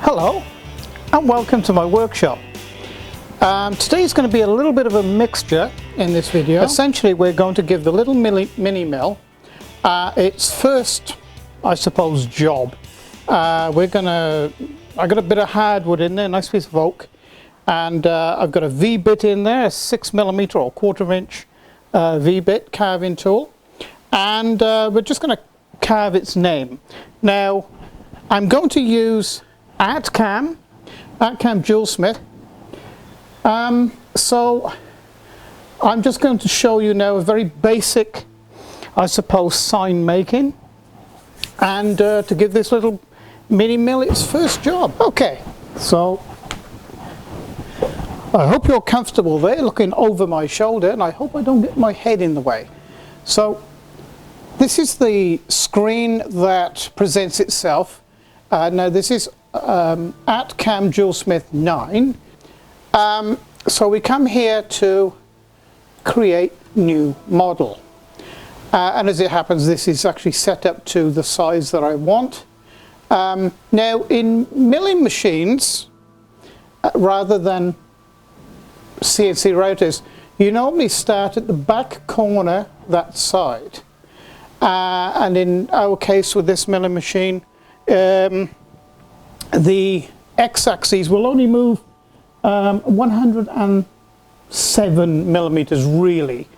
Hello and welcome to my workshop. Today is going to be a little bit of a mixture in this video. Essentially we're going to give the little mini mill its first, I suppose, job. I got a bit of hardwood in there, nice piece of oak, and I've got a V-bit in there, a 6mm or 1/4 inch V-bit carving tool, and we're just going to carve its name. Now I'm going to use ArtCAM Jewelsmith. So I'm just going to show you now a very basic, I suppose, sign making, and to give this little mini mill its first job. Okay, so I hope you're comfortable there looking over my shoulder, and I hope I don't get my head in the way. So this is the screen that presents itself. Now this is ArtCAM Jewelsmith 9. So we come here to create new model, and as it happens this is actually set up to the size that I want. Now in milling machines, rather than CNC routers, you normally start at the back corner that side, and in our case with this milling machine, the x-axis will only move 107mm really.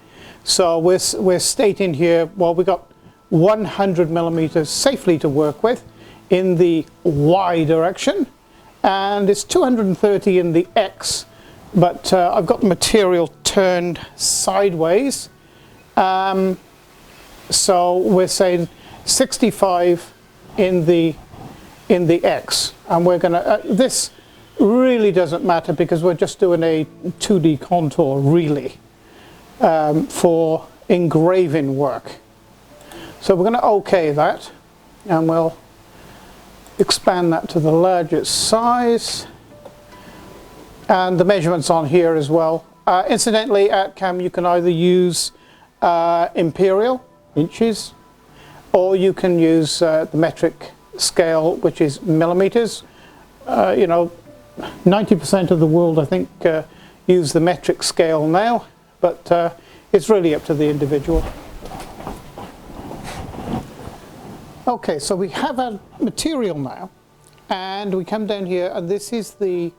So we're stating here, well, we got 100mm safely to work with in the Y direction, and it's 230 in the X, but I've got the material turned sideways, so we're saying 65 in the X, and we're gonna this really doesn't matter because we're just doing a 2D contour really, for engraving work. So we're going to OK that, and we'll expand that to the largest size, and the measurements on here as well. Incidentally, ArtCAM you can either use imperial inches, or you can use the metric scale, which is millimeters. You know, 90% of the world, I think, use the metric scale now, but it's really up to the individual. Okay, so we have our material now, and we come down here, and this is the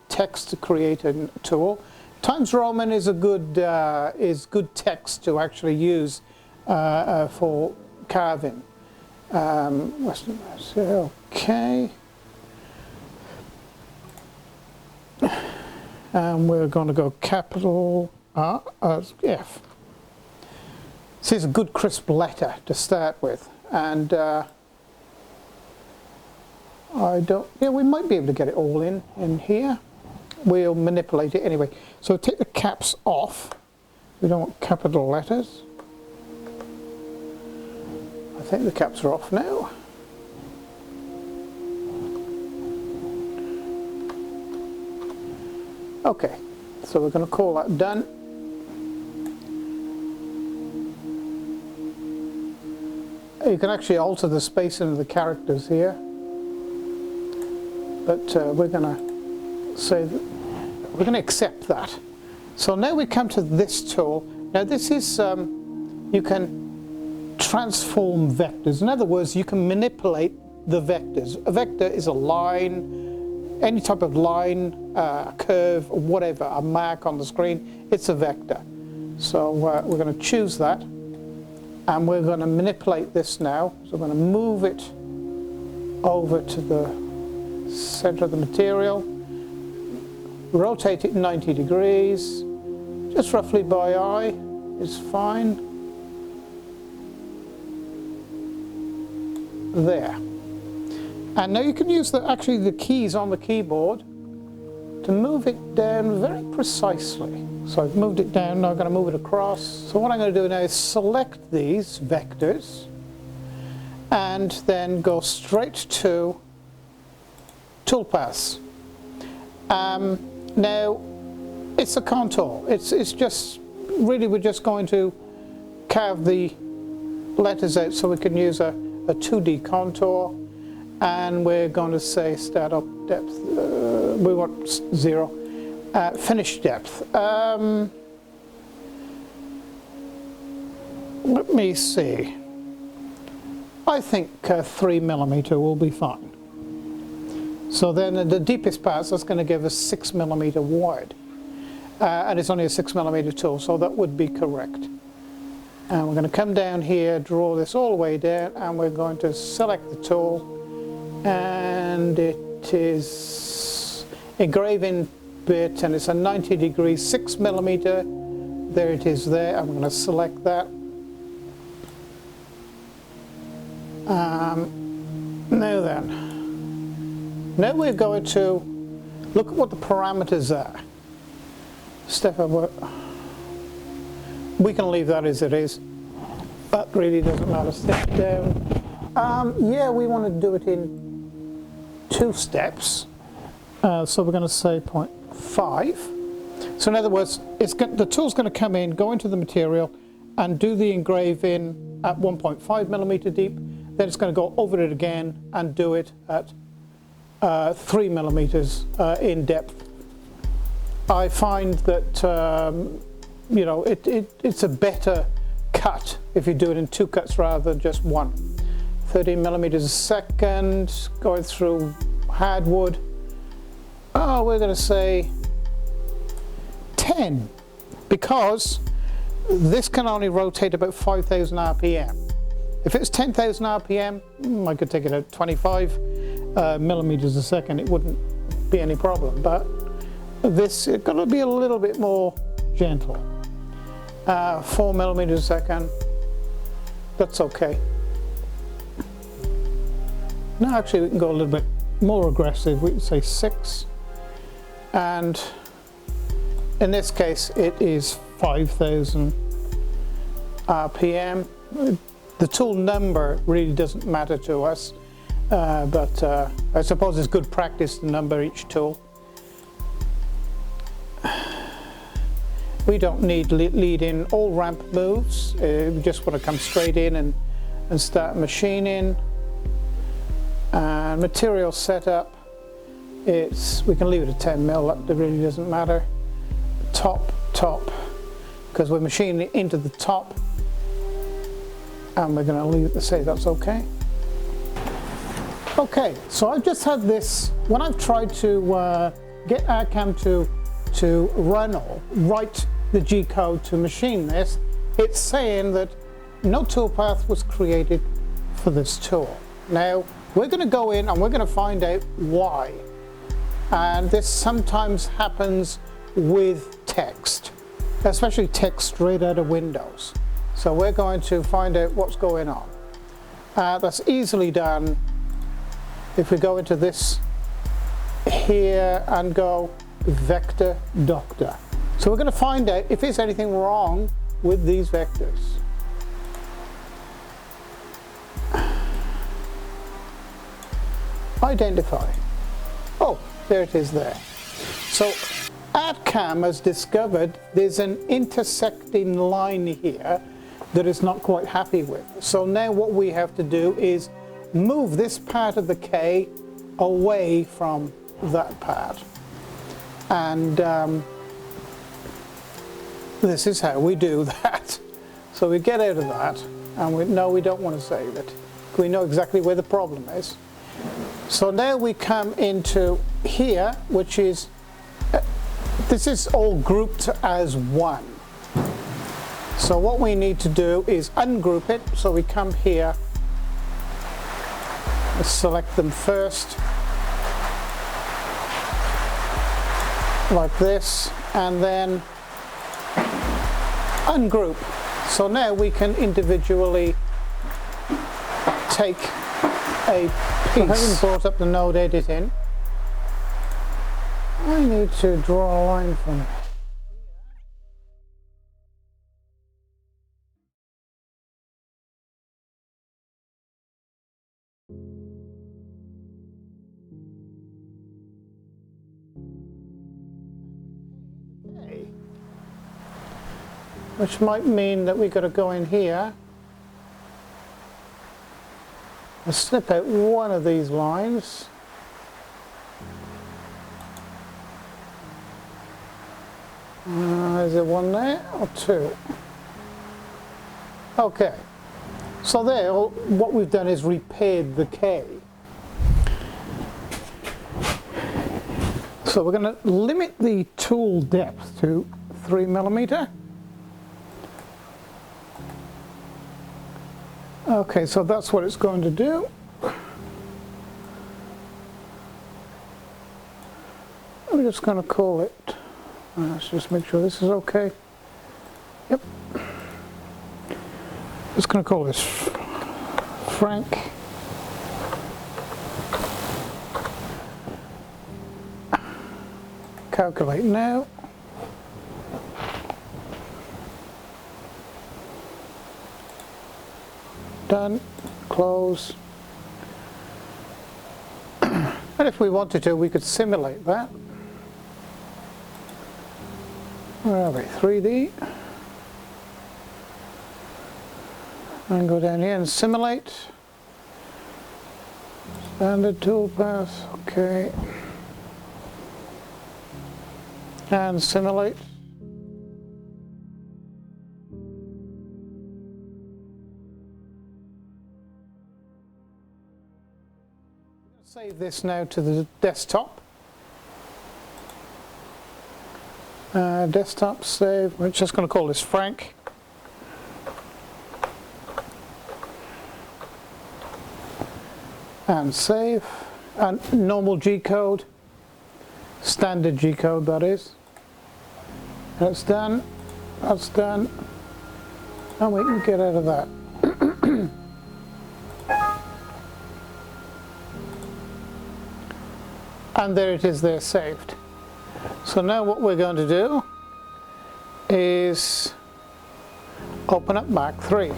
text creator tool. Times Roman is a good text to actually use for carving. Okay. And we're going to go capital R, F. This is a good crisp letter to start with, and we might be able to get it all in here. We'll manipulate it anyway. So take the caps off. We don't want capital letters. I think the caps are off now. Okay, so we're going to call that done. You can actually alter the spacing of the characters here, but we're going to say that we're going to accept that. So now we come to this tool. Now this is, you can transform vectors. In other words, you can manipulate the vectors. A vector is a line, any type of line, a curve, whatever, a mark on the screen, it's a vector. So we're going to choose that, and we're going to manipulate this now. So we're going to move it over to the center of the material, rotate it 90 degrees, just roughly by eye is fine. There. And now you can use actually the keys on the keyboard to move it down very precisely. So I've moved it down, now I'm going to move it across. So what I'm going to do now is select these vectors, and then go straight to toolpaths. Now it's a contour. It's just really, we're just going to carve the letters out so we can use a 2D contour, and we're going to say start up depth. We want 0. Finish depth. Let me see. I think 3mm will be fine. So then the deepest parts, that's going to give us 6mm wide. And it's only a 6mm tool, so that would be correct. And we're going to come down here, draw this all the way down, and we're going to select the tool, and it is engraving bit, and it's a 90 degree 6mm. There it is there. I'm going to select that. Now then, now we're going to look at what the parameters are. Step up. We can leave that as it is. That really doesn't matter. Step down. Yeah, we want to do it in 2 steps. So we're going to say 0.5. So in other words, the tool's going to come in, go into the material, and do the engraving at 1.5mm deep. Then it's going to go over it again and do it at 3mm in depth. I find that you know, it's a better cut if you do it in 2 cuts rather than just 1. 13mm a second, going through hardwood. Oh, we're going to say 10, because this can only rotate about 5,000 RPM. If it's 10,000 RPM, I could take it at 25 millimeters a second. It wouldn't be any problem. But this is going to be a little bit more gentle. 4 millimeters a second. That's okay. Now actually we can go a little bit more aggressive. We can say 6. And in this case it is 5,000 RPM. The tool number really doesn't matter to us, but I suppose it's good practice to number each tool. We don't need lead in all ramp moves. We just want to come straight in and start machining. And material setup, we can leave it at 10mm, that really doesn't matter. Top, because we're machining into the top. And we're going to leave it to say that's okay. Okay, so I've just had this, when I've tried to get ArtCAM to run or write the G code to machine this, it's saying that no toolpath was created for this tool. Now, we're going to go in and we're going to find out why. And this sometimes happens with text, especially text straight out of Windows. So we're going to find out what's going on. That's easily done if we go into this here and go Vector Doctor. So we're going to find out if there's anything wrong with these vectors. Identify. Oh, there it is there. So ArtCAM has discovered there's an intersecting line here that it's not quite happy with. So now what we have to do is move this part of the K away from that part. And this is how we do that. So we get out of that, and we don't want to save it. We know exactly where the problem is. So now we come into here, which is, this is all grouped as one. So what we need to do is ungroup it. So we come here, let's select them first, like this, and then ungroup. So now we can individually take a piece. So having brought up the node editing, I need to draw a line from it. Okay. Which might mean that we've got to go in here and snip out one of these lines. Is there one there or two? Okay, so there, what we've done is repaired the K. So we're going to limit the tool depth to 3mm. Okay, so that's what it's going to do. I'm just going to call it, let's just make sure this is okay. Yep. Just going to call this Frank. Calculate now. Done. Close. And if we wanted to, we could simulate that. Where are we? 3D. And go down here and simulate. Standard toolpath. Okay. And simulate. Save this now to the desktop. Desktop save. We're just going to call this Frank. And save. And normal G code. Standard G code, that is. That's done. That's done. And we can get out of that. And there it is there, saved. So now what we're going to do is open up Mach 3.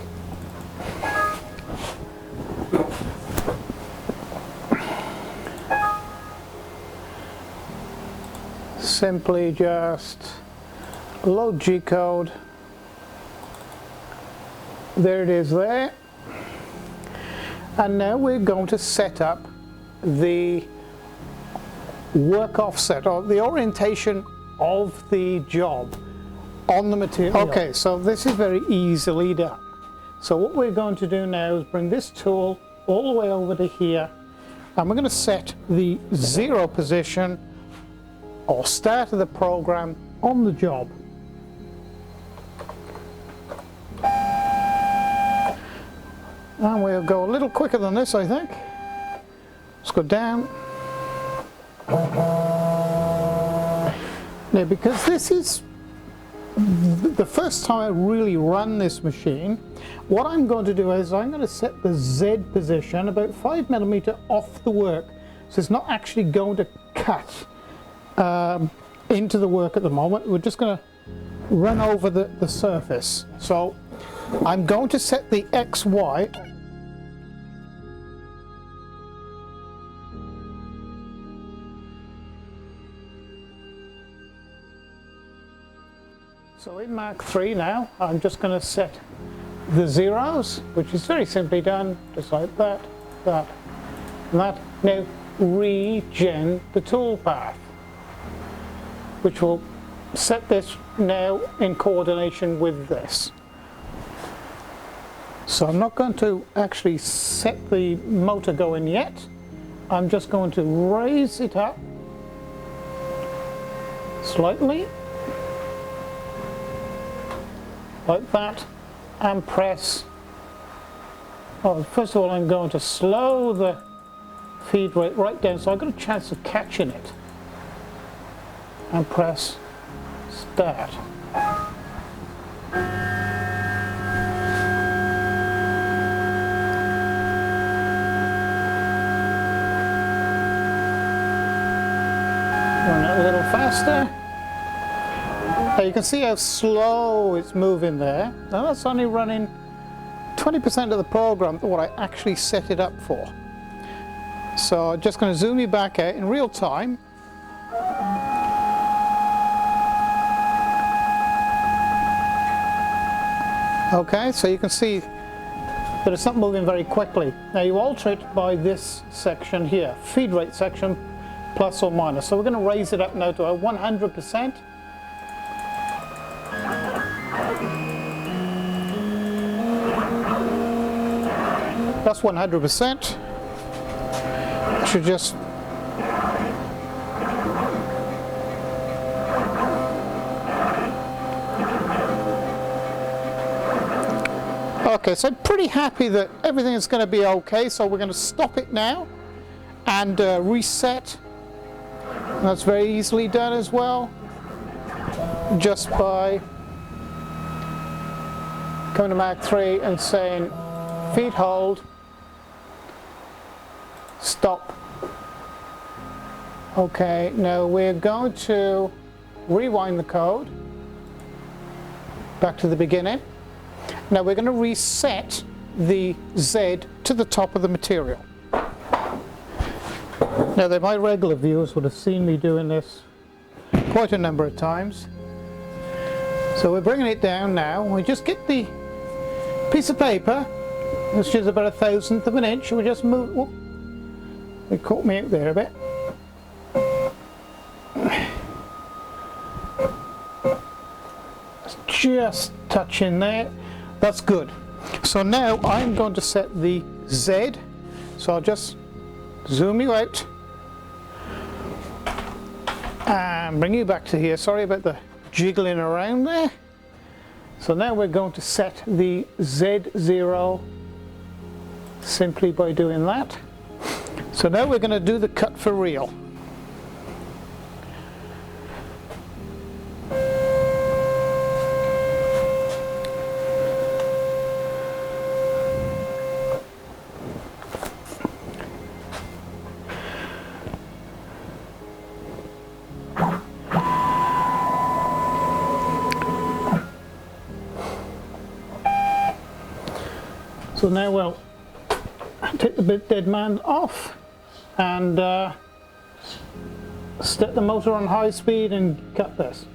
Simply just load G code. There it is there. And now we're going to set up the work offset, or the orientation of the job on the material. Okay, so this is very easily done. So what we're going to do now is bring this tool all the way over to here, and we're going to set the 0 position or start of the program on the job. And we'll go a little quicker than this, I think. Let's go down. Now, because this is the first time I really run this machine, what I'm going to do is I'm going to set the Z position about 5mm off the work, so it's not actually going to cut into the work at the moment. We're just going to run over the surface. So I'm going to set the XY. So in Mach 3 now, I'm just going to set the zeros, which is very simply done, just like that, that, and that. Now regen the toolpath, which will set this now in coordination with this. So I'm not going to actually set the motor going yet. I'm just going to raise it up slightly, like that, and press. Oh, first of all, I'm going to slow the feed rate right down so I've got a chance of catching it, and press start. Run it a little faster. Now you can see how slow it's moving there. Now that's only running 20% of the program, what I actually set it up for. So I'm just going to zoom you back out in real time. Okay, so you can see that it's not moving very quickly. Now you alter it by this section here, feed rate section, plus or minus. So we're going to raise it up now to a 100%. That's 100%. I should just okay, so I'm pretty happy that everything is going to be okay, so we're going to stop it now and reset. That's very easily done as well, just by coming to Mach 3 and saying feed hold, stop. Okay, now we're going to rewind the code back to the beginning. Now we're going to reset the Z to the top of the material. Now my regular viewers would have seen me doing this quite a number of times. So we're bringing it down now. We just get the piece of paper, which is about 1/1000 of an inch. We just move. Whoop, it caught me out there a bit. Just touch in there. That's good. So now I'm going to set the Z. So I'll just zoom you out and bring you back to here. Sorry about the jiggling around there. So now we're going to set the Z0 simply by doing that. So now we're going to do the cut for real. So now we'll take the dead man off and set the motor on high speed and cut this.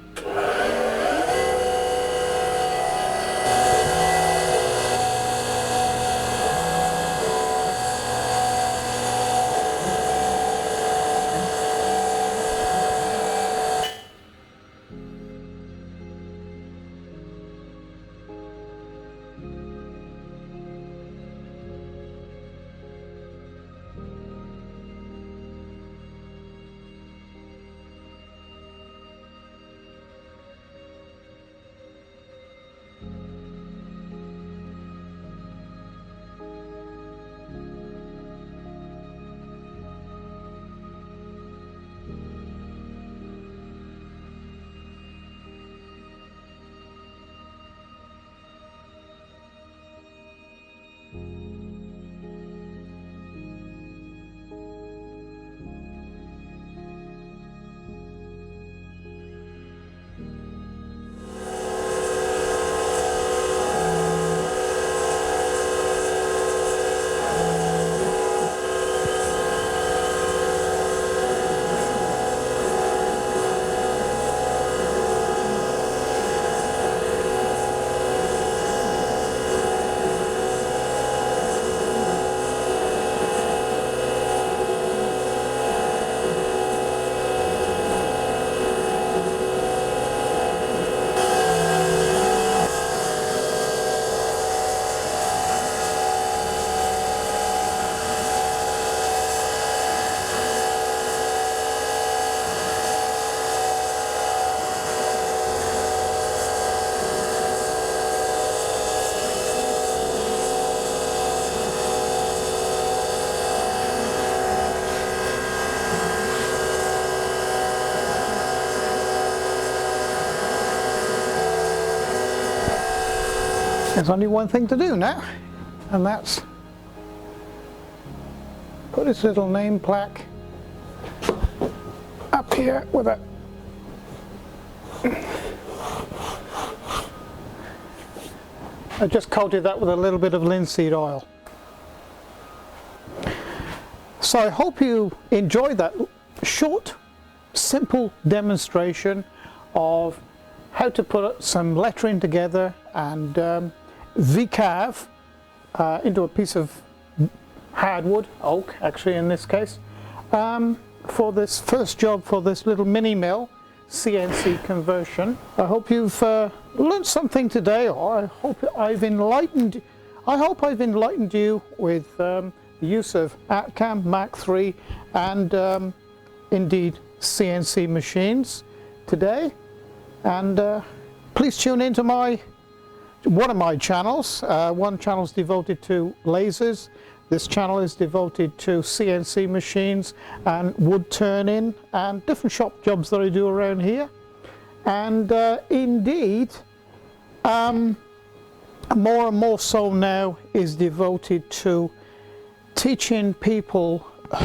There's only one thing to do now, and that's put this little name plaque up here with a I just coated that with a little bit of linseed oil. So I hope you enjoyed that short, simple demonstration of how to put some lettering together and V-carve into a piece of hardwood, oak actually in this case, for this first job for this little mini mill CNC conversion. I hope you've learned something today, or I hope I've enlightened you with the use of ArtCAM, Mach 3 and indeed CNC machines today. And please tune into one of my channels. One channel is devoted to lasers. This channel is devoted to CNC machines and wood turning and different shop jobs that I do around here. And indeed, more and more so now is devoted to teaching people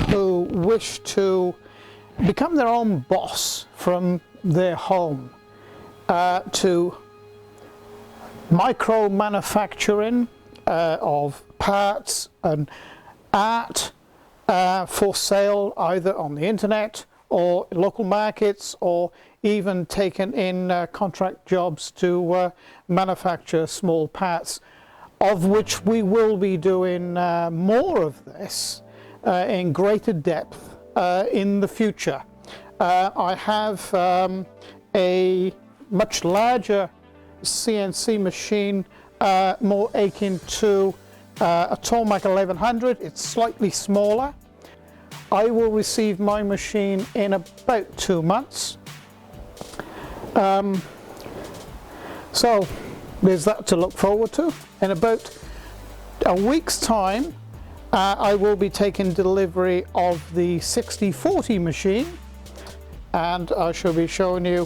who wish to become their own boss from their home, to micro manufacturing of parts and art for sale either on the internet or local markets, or even taken in contract jobs to manufacture small parts, of which we will be doing more of this in greater depth in the future. I have a much larger CNC machine, more akin to a Tormac 1100. It's slightly smaller. I will receive my machine in about 2 months. So there's that to look forward to. In about a week's time, I will be taking delivery of the 6040 machine, and I shall be showing you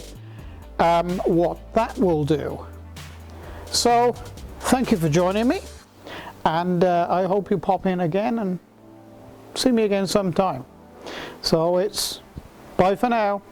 what that will do. So thank you for joining me, and I hope you pop in again and see me again sometime. So it's bye for now.